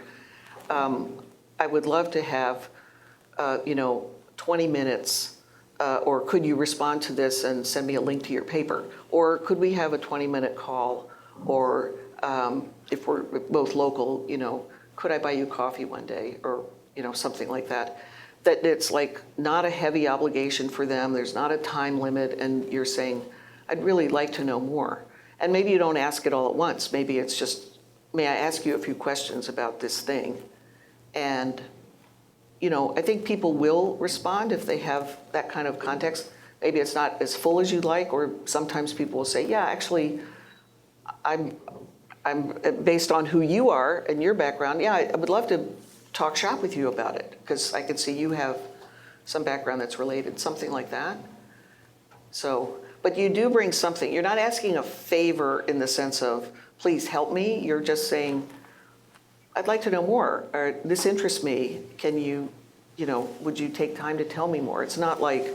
I would love to have, 20 minutes, or could you respond to this and send me a link to your paper? Or could we have a 20-minute call? Or if we're both local, could I buy you coffee one day? Or, something like that. That it's like not a heavy obligation for them. There's not a time limit. And you're saying, I'd really like to know more. And maybe you don't ask it all at once. Maybe it's just, may I ask you a few questions about this thing? And, I think people will respond if they have that kind of context. Maybe it's not as full as you'd like, or sometimes people will say, yeah, actually, I'm based on who you are and your background, yeah, I would love to talk shop with you about it, because I could see you have some background that's related, something like that. So, but you do bring something. You're not asking a favor in the sense of, please help me. You're just saying, I'd like to know more, or this interests me. Can you, would you take time to tell me more? It's not like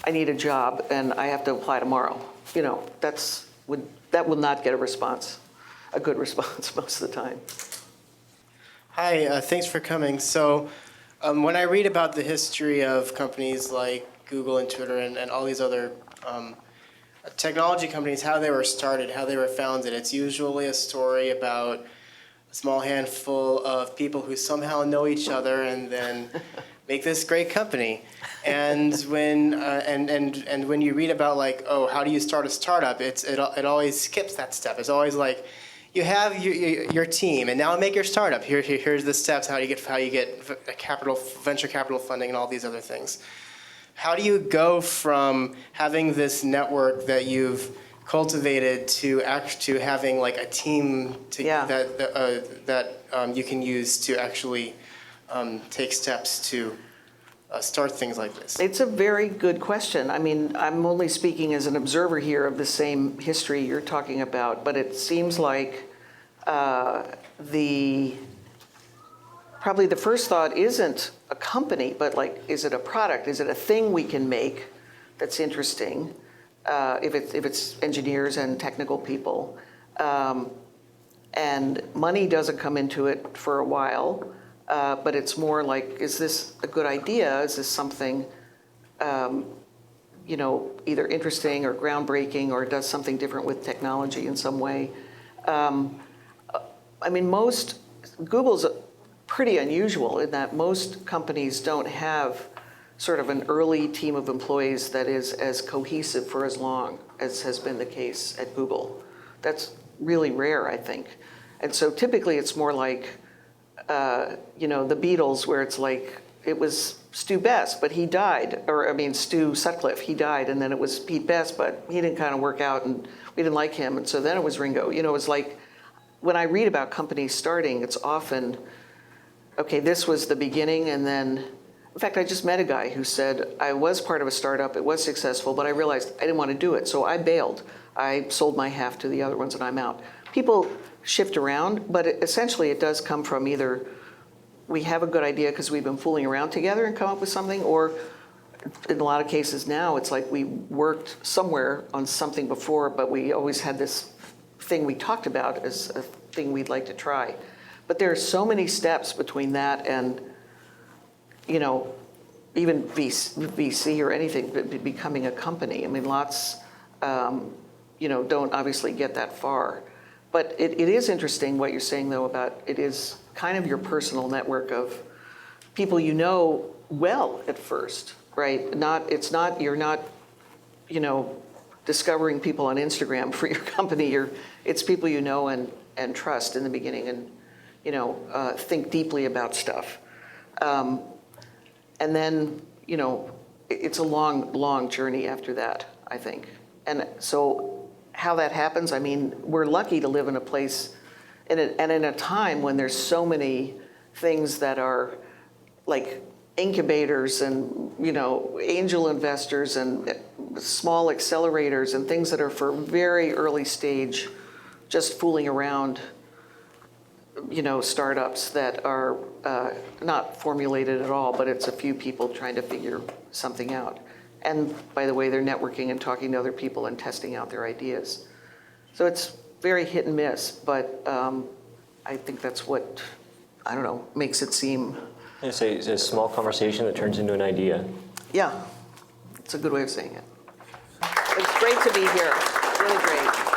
I need a job and I have to apply tomorrow. That will not get a response, a good response most of the time. Hi, thanks for coming. So when I read about the history of companies like Google and Twitter and all these other technology companies, how they were started, how they were founded, it's usually a story about a small handful of people who somehow know each other and then make this great company. And when and when you read about like, oh, how do you start a startup? It always skips that step. It's always like, you have your team, and now make your startup. Here's the steps. How you get venture capital funding, and all these other things. How do you go from having this network that you've cultivated to having like a team that you can use to actually take steps to start things like this? It's a very good question. I mean, I'm only speaking as an observer here of the same history you're talking about, but it seems like probably the first thought isn't a company, but like, is it a product? Is it a thing we can make that's interesting? If it's engineers and technical people, and money doesn't come into it for a while, but it's more like, is this a good idea? Is this something, either interesting or groundbreaking, or does something different with technology in some way? I mean, Google's pretty unusual in that most companies don't have sort of an early team of employees that is as cohesive for as long as has been the case at Google. That's really rare, I think. And so typically it's more like, the Beatles, where it's like, it was Stu Best, but he died. Stu Sutcliffe, he died, and then it was Pete Best, but he didn't kind of work out, and we didn't like him, and so then it was Ringo. It's like, when I read about companies starting, it's often, okay, this was the beginning, and then, in fact, I just met a guy who said, I was part of a startup, it was successful, but I realized I didn't want to do it, so I bailed. I sold my half to the other ones, and I'm out. People shift around, but essentially it does come from either we have a good idea because we've been fooling around together and come up with something, or in a lot of cases now, it's like we worked somewhere on something before, but we always had this thing we talked about as a thing we'd like to try. But there are so many steps between that and, even VC or anything, becoming a company. I mean, lots, don't obviously get that far. But it is interesting what you're saying, though, about it is kind of your personal network of people you know well at first, right? You're not, discovering people on Instagram for your company. It's people you know and trust in the beginning, and think deeply about stuff. And then, it's a long journey after that, I think. And so how that happens, I mean, we're lucky to live in a place and in a time when there's so many things that are like incubators and, angel investors and small accelerators and things that are for very early stage, just fooling around, startups that are not formulated at all, but it's a few people trying to figure something out. And by the way, they're networking and talking to other people and testing out their ideas. So it's very hit and miss, but I think that's what, I don't know, makes it seem, It's a small conversation that turns into an idea. yeah, it's a good way of saying it. It's great to be here, really great.